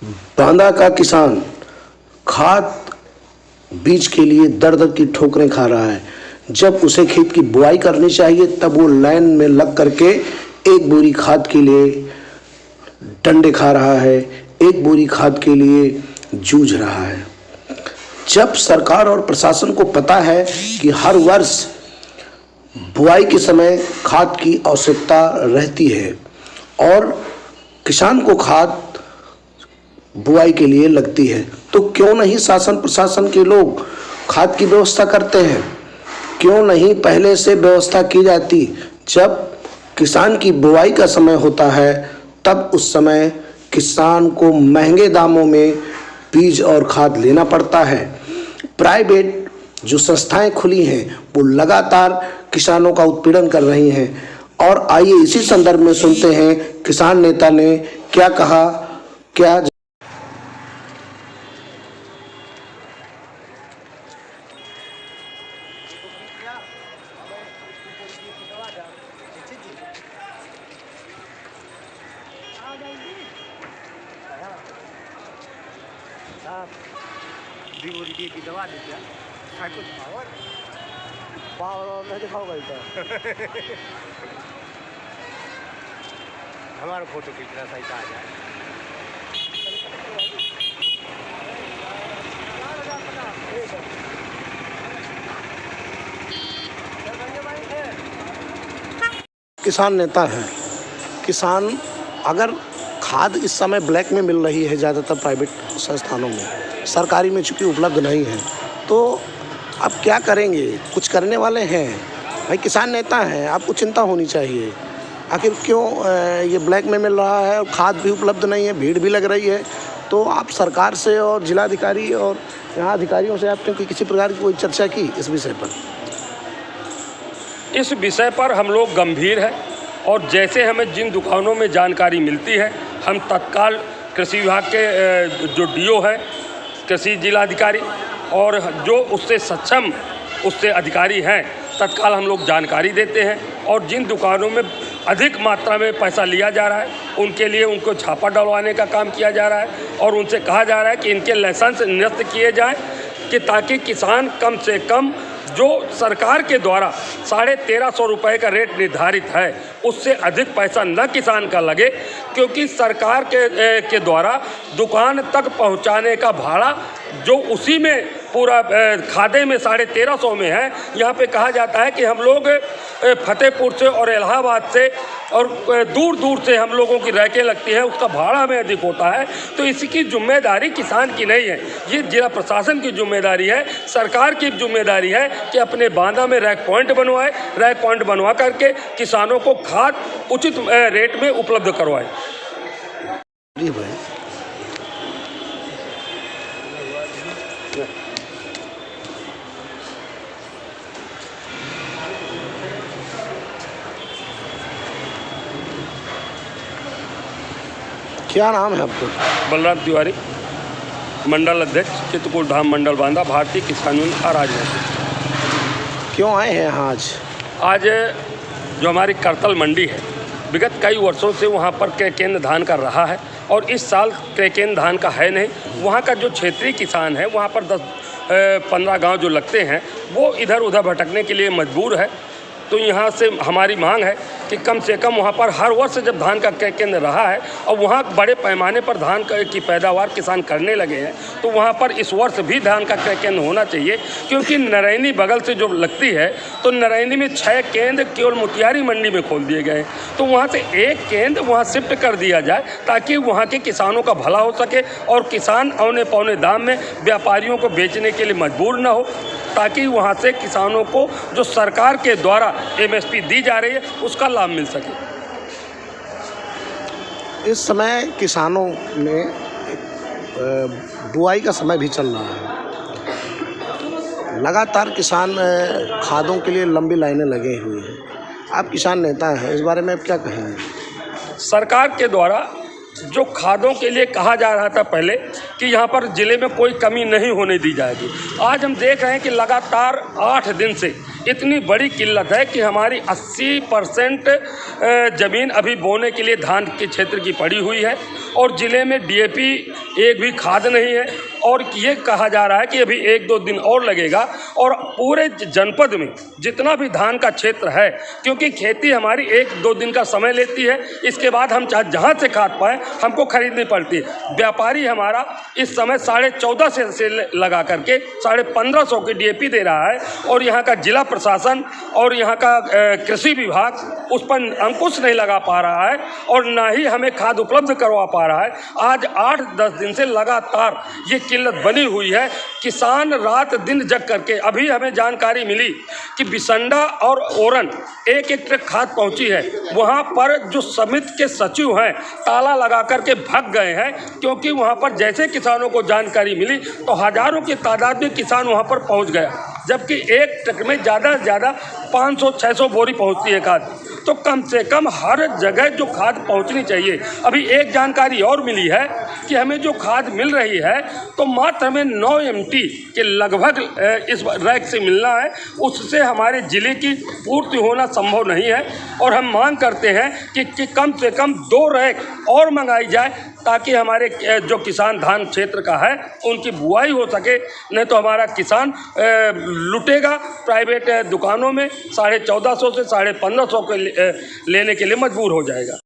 बांदा का किसान खाद बीज के लिए दर दर की ठोकरें खा रहा है। जब उसे खेत की बुआई करनी चाहिए तब वो लाइन में लग करके एक बोरी खाद के लिए डंडे खा रहा है, एक बोरी खाद के लिए जूझ रहा है। जब सरकार और प्रशासन को पता है कि हर वर्ष बुआई के समय खाद की आवश्यकता रहती है और किसान को खाद बुआई के लिए लगती है, तो क्यों नहीं शासन प्रशासन के लोग खाद की व्यवस्था करते हैं? क्यों नहीं पहले से व्यवस्था की जाती? जब किसान की बुआई का समय होता है तब उस समय किसान को महंगे दामों में बीज और खाद लेना पड़ता है। प्राइवेट जो संस्थाएं खुली हैं वो लगातार किसानों का उत्पीड़न कर रही हैं। और आइए इसी संदर्भ में सुनते हैं किसान नेता ने क्या कहा। क्या की दवा देते हैं पावर में दिखाओ हमारा फोटो खींचना सही आ जाए। किसान नेता हैं। किसान अगर खाद इस समय ब्लैक में मिल रही है ज़्यादातर प्राइवेट संस्थानों में, सरकारी में चूँकि उपलब्ध नहीं है, तो अब क्या करेंगे? कुछ करने वाले हैं? भाई किसान नेता हैं, आपको चिंता होनी चाहिए। आखिर क्यों ये ब्लैक में मिल रहा है और खाद भी उपलब्ध नहीं है, भीड़ भी लग रही है, तो आप सरकार से और जिलाधिकारी और यहाँ अधिकारियों से आपने किसी प्रकार की कोई चर्चा की इस विषय पर? इस विषय पर हम लोग गंभीर हैं और जैसे हमें जिन दुकानों में जानकारी मिलती है हम तत्काल कृषि विभाग के जो डीओ है, कृषि जिलाधिकारी और जो उससे सक्षम उससे अधिकारी हैं, तत्काल हम लोग जानकारी देते हैं। और जिन दुकानों में अधिक मात्रा में पैसा लिया जा रहा है उनके लिए उनको छापा डलवाने का काम किया जा रहा है और उनसे कहा जा रहा है कि इनके लाइसेंस निरस्त किए जाएं कि ताकि किसान कम से कम जो सरकार के द्वारा 1350 रुपये का रेट निर्धारित है उससे अधिक पैसा न किसान का लगे, क्योंकि सरकार के द्वारा दुकान तक पहुंचाने का भाड़ा जो उसी में पूरा खादे में 1350 में है। यहाँ पे कहा जाता है कि हम लोग फतेहपुर से और इलाहाबाद से और दूर दूर से हम लोगों की रैकें लगती है, उसका भाड़ा हमें अधिक होता है। तो इसकी जिम्मेदारी किसान की नहीं है, ये जिला प्रशासन की जिम्मेदारी है, सरकार की जिम्मेदारी है कि अपने बांदा में रैक पॉइंट बनवाए, रैक पॉइंट बनवा करके किसानों को खाद उचित रेट में उपलब्ध करवाए। जी भाई, क्या नाम है आपको? बलराम तिवारी, मंडल अध्यक्ष चित्रकूट धाम मंडल बांदा, भारतीय किसान यूनियन का राजनीति। क्यों आए हैं यहाँ आज? जो हमारी करतल मंडी है, विगत कई वर्षों से वहाँ पर केंद्र धान का रहा है और इस साल केंद्र धान का है नहीं। वहाँ का जो क्षेत्रीय किसान है, वहाँ पर 10-15 गांव जो लगते हैं वो इधर उधर भटकने के लिए मजबूर है। तो यहाँ से हमारी मांग है कि कम से कम वहाँ पर हर वर्ष जब धान का केंद्र रहा है और वहाँ बड़े पैमाने पर धान की पैदावार किसान करने लगे हैं, तो वहाँ पर इस वर्ष भी धान का केंद्र होना चाहिए। क्योंकि नरैनी बगल से जो लगती है तो नरैनी में 6 केंद्र केवल मोतिहारी मंडी में खोल दिए गए हैं, तो वहाँ से एक केंद्र वहाँ शिफ्ट कर दिया जाए ताकि वहाँ के किसानों का भला हो सके और किसान औने पौने दाम में व्यापारियों को बेचने के लिए मजबूर न हो, ताकि वहाँ से किसानों को जो सरकार के द्वारा MSP दी जा रही है उसका लाभ मिल सके। इस समय किसानों में बुआई का समय भी चल रहा है, लगातार किसान खादों के लिए लंबी लाइनें लगे हुए हैं। आप किसान नेता हैं, इस बारे में आप क्या कहेंगे? सरकार के द्वारा जो खादों के लिए कहा जा रहा था पहले कि यहाँ पर ज़िले में कोई कमी नहीं होने दी जाएगी, आज हम देख रहे हैं कि लगातार 8 दिन से इतनी बड़ी किल्लत है कि हमारी 80% ज़मीन अभी बोने के लिए धान के क्षेत्र की पड़ी हुई है और ज़िले में डीएपी एक भी खाद नहीं है और ये कहा जा रहा है कि अभी 1-2 दिन और लगेगा और पूरे जनपद में जितना भी धान का क्षेत्र है, क्योंकि खेती हमारी 1-2 दिन का समय लेती है, इसके बाद हम चाहे जहाँ से खाद पाएँ हमको खरीदनी पड़ती है। व्यापारी हमारा इस समय 1450 से लगा करके 1550 की डीएपी दे रहा है और यहाँ का जिला प्रशासन और यहाँ का कृषि विभाग उस पर अंकुश नहीं लगा पा रहा है और ना ही हमें खाद उपलब्ध करवा पा रहा है। आज 8-10 दिन से लगातार ये किल्लत बनी हुई है। किसान रात दिन जग करके, अभी हमें जानकारी मिली कि बिसंडा और ओरन एक ट्रक खाद पहुंची है, वहां पर जो समिति के सचिव हैं ताला लगा करके भाग गए हैं, क्योंकि वहां पर जैसे किसानों को जानकारी मिली तो हजारों की तादाद में किसान वहां पर पहुंच गया, जबकि एक ट्रक में ज़्यादा से ज़्यादा 500-600 बोरी पहुंचती है खाद। तो कम से कम हर जगह जो खाद पहुंचनी चाहिए। अभी एक जानकारी और मिली है कि हमें जो खाद मिल रही है तो मात्र हमें 9 MT के लगभग इस रैक से मिलना है, उससे हमारे ज़िले की पूर्ति होना संभव नहीं है और हम मांग करते हैं कि कम से कम 2 रैक और मंगाई जाए ताकि हमारे जो किसान धान क्षेत्र का है उनकी बुआई हो सके। नहीं तो हमारा किसान लुटेगा, प्राइवेट दुकानों में 1450 से 1550 के लेने के लिए मजबूर हो जाएगा।